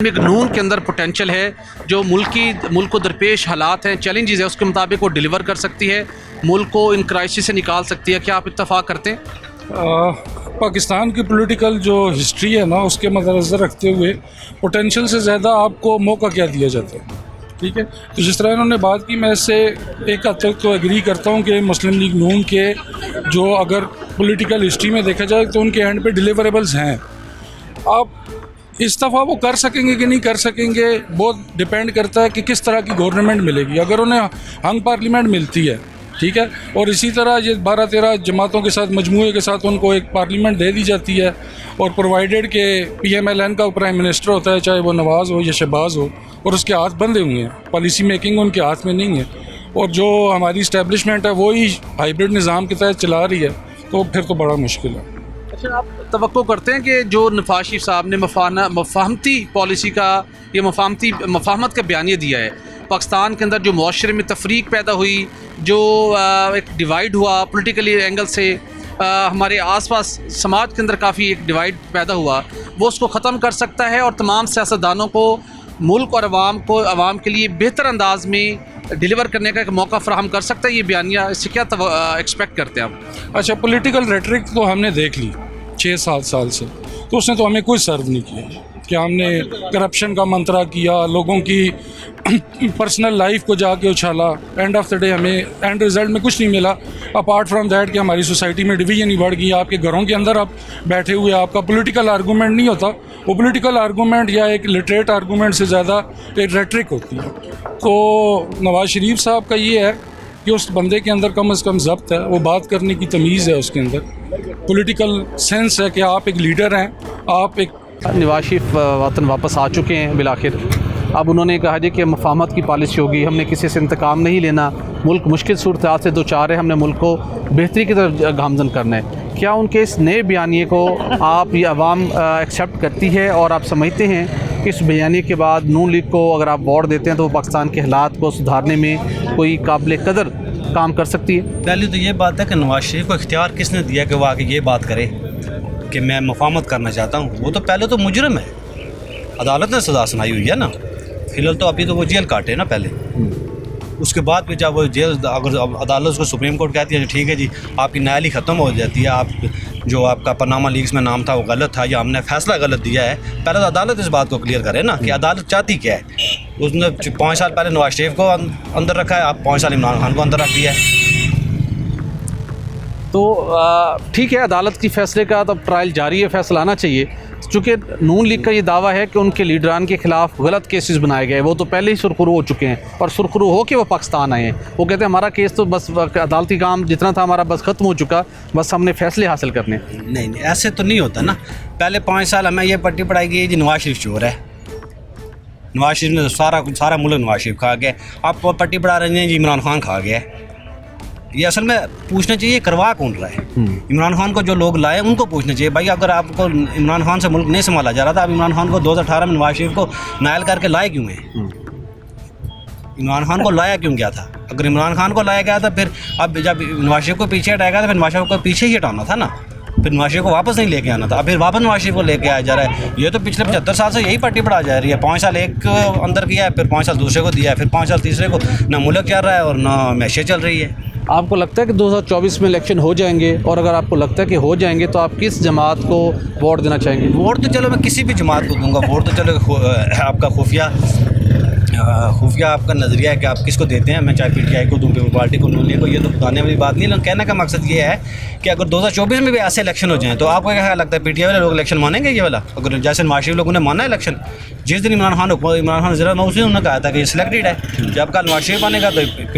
एक नून के अंदर पोटेंशियल है जो मुल्क को दरपेश हालात हैं, चैलेंजेस है, उसके मुताबिक वो डिलीवर कर सकती है, मुल्क को इन क्राइसिस से निकाल सकती है। क्या आप इत्तफाक करते हैं? पाकिस्तान की पॉलिटिकल जो हिस्ट्री है ना, उसके मद्देनज़र रखते हुए पोटेंशियल से ज़्यादा आपको मौका क्या दिया जाता है, ठीक है। तो जिस तरह इन्होंने बात की, मैं इससे एक हद तक तो एग्री करता हूँ कि मुस्लिम लीग नून के जो अगर पॉलिटिकल हिस्ट्री में देखा जाए तो उनके हैंड पे डिलीवरेबल्स हैं। आप इस दफ़ा वो कर सकेंगे कि नहीं कर सकेंगे, बहुत डिपेंड करता है कि किस तरह की गवर्नमेंट मिलेगी। अगर उन्हें हंग पार्लियामेंट मिलती है, ठीक है, और इसी तरह ये 12-13 जमातों के साथ मजमूए के साथ उनको एक पार्लियामेंट दे दी जाती है, और प्रोवाइडेड के PMLN का प्राइम मिनिस्टर होता है, चाहे वो नवाज़ हो या शहबाज हो, और उसके हाथ बंधे हुए हैं, पॉलिसी मेकिंग उनके हाथ में नहीं है, और जो हमारी इस्टेब्लिशमेंट है वो ही हाइब्रिड निज़ाम के तहत चला रही है, तो फिर तो बड़ा मुश्किल है। अच्छा, आप तवक्को करते हैं कि जो नवाज शरीफ साहब ने मफाहमती पॉलिसी का या मफाहमत का बयानिया दिया है, पाकिस्तान के अंदर जो मुआशरे में तफरीक पैदा हुई, जो एक डिवाइड हुआ पॉलिटिकली एंगल से, हमारे आसपास समाज के अंदर काफ़ी एक डिवाइड पैदा हुआ, वो उसको ख़त्म कर सकता है और तमाम सियासतदानों को, मुल्क और आवाम के लिए बेहतर अंदाज में डिलीवर करने का एक मौका फराहम कर सकता है ये बयानिया। इससे क्या एक्सपेक्ट करते हैं आप? अच्छा, पॉलिटिकल रेटरिक तो हमने देख ली 6-7 साल से, तो उसने तो हमें कोई सर्व नहीं किया कि हमने करप्शन का मंत्रा किया, लोगों की पर्सनल लाइफ को जाके उछाला, एंड ऑफ द डे हमें एंड रिज़ल्ट में कुछ नहीं मिला अपार्ट फ्रॉम दैट कि हमारी सोसाइटी में डिवीजन ही बढ़ गई। आपके घरों के अंदर आप बैठे हुए, आपका पॉलिटिकल आर्गूमेंट नहीं होता, वो पॉलिटिकल आर्गूमेंट या एक लिटरेट आर्गूमेंट से ज़्यादा एक रेटरिक होती है। तो नवाज शरीफ साहब का ये है कि उस बंदे के अंदर कम से कम ज़ब्त है, वो बात करने की तमीज़ है, उसके अंदर पॉलिटिकल सेंस है कि आप एक लीडर हैं, आप एक। नवाज शरीफ वतन वापस आ चुके हैं बिलाखिर। अब उन्होंने कहा जी कि मफाहमत की पॉलिसी होगी, हमने किसी से इंतकाम नहीं लेना, मुल्क मुश्किल सूरत हाल से दो चार है, हमने मुल्क को बेहतरी की तरफ गामजन करना है। क्या उनके इस नए बयानिए को आप ये अवाम एक्सेप्ट करती है और आप समझते हैं कि इस बयानिए के बाद नून लीग को अगर आप वोट देते हैं तो वो पाकिस्तान के हालात को सुधारने में कोई काबिल कदर काम कर सकती है? पहले तो ये बात है कि नवाज शरीफ को इख्तियार किसने दिया कि वो आके ये बात करे कि मैं मफाहमत करना चाहता हूँ? वो तो पहले तो मुजरिम है, अदालत ने सज़ा सुनाई हुई है ना। फिलहाल तो अभी तो वो जेल काटे ना पहले, उसके बाद भी जब वो जेल, अगर अदालत को सुप्रीम कोर्ट कहती है ठीक है जी आपकी न्यायालय ख़त्म हो जाती है, आप जो आपका पनामा लीक्स में नाम था वो गलत था या हमने फैसला गलत दिया है, पहले तो अदालत इस बात को क्लियर करे ना कि अदालत चाहती क्या है। उसने 5 साल पहले नवाज शरीफ को अंदर रखा है, आप 5 साल इमरान खान को अंदर रख दिया है। तो ठीक है, अदालत की फ़ैसले का तो ट्रायल जारी है, फ़ैसला आना चाहिए। चूँकि नून लीग का ये दावा है कि उनके लीडरान के ख़िलाफ़ गलत केसेस बनाए गए, वो तो पहले ही सुरखरू हो चुके हैं और सुरखरू हो के वो पाकिस्तान आए हैं। वो कहते हैं हमारा केस तो बस अदालती काम जितना था हमारा बस ख़त्म हो चुका, बस हमने फ़ैसले हासिल करने। नहीं, ऐसे तो नहीं होता ना। पहले 5 साल हमें ये पट्टी पढ़ाई गई जी नवाज शरीफ चोर है, नवाज शरीफ ने तो सारा मुल्क नवाज शरीफ खा गया। आप पट्टी पढ़ा रहे हैं जी इमरान खान खा गया। ये असल में पूछना चाहिए करवा कौन रहा है। इमरान खान को जो लोग लाए उनको पूछना चाहिए, भाई अगर आपको इमरान खान से मुल्क नहीं संभाला जा रहा था, आप इमरान खान को 2018 में नवाज शरीफ को नायल करके लाए क्यों हैं? इमरान खान को लाया क्यों गया था? अगर इमरान खान को लाया गया था, फिर अब जब नवाज शरीफ को पीछे हटाएगा तो फिर नवाज शरीफ को पीछे ही हटाना था ना, फिर नवाज शरीफ को वापस नहीं लेके आना था। अब फिर वापस नवाज शरीफ को लेके आया जा रहा है। ये तो पिछले 75 साल से यही पट्टी पढ़ा जा रही है। 5 साल एक अंदर किया है, फिर 5 साल दूसरे को दिया है, फिर 5 साल तीसरे को। ना मुल्क चल रहा है और ना मैशे चल रही है। आपको लगता है कि 2024 में इलेक्शन हो जाएंगे? और अगर आपको लगता है कि हो जाएंगे तो आप किस जमात को वोट देना चाहेंगे? वोट तो चलो मैं किसी भी जमात को दूंगा, वोट तो चलो आपका खुफिया आपका नज़रिया है कि आप किसको देते हैं। मैं चाहे PTI को दूँ, पीपल पार्टी को, नून लीग को, ये तो बताने वाली बात नहीं है। कहने का मकसद ये है कि अगर 2024 में भी ऐसे इलेक्शन हो जाएँ तो आपको क्या लगता है PTI वाले लोग इलेक्शन मानेंगे? ये वाला अगर जैसे नवाज शरीफ लोगों ने माना है इलेक्शन, जिस दिन इमरान खान ज़रा उसी उन्होंने कहा था कि ये सिलेक्टेड है, जब कल नवाज शरीफ आनेगा तो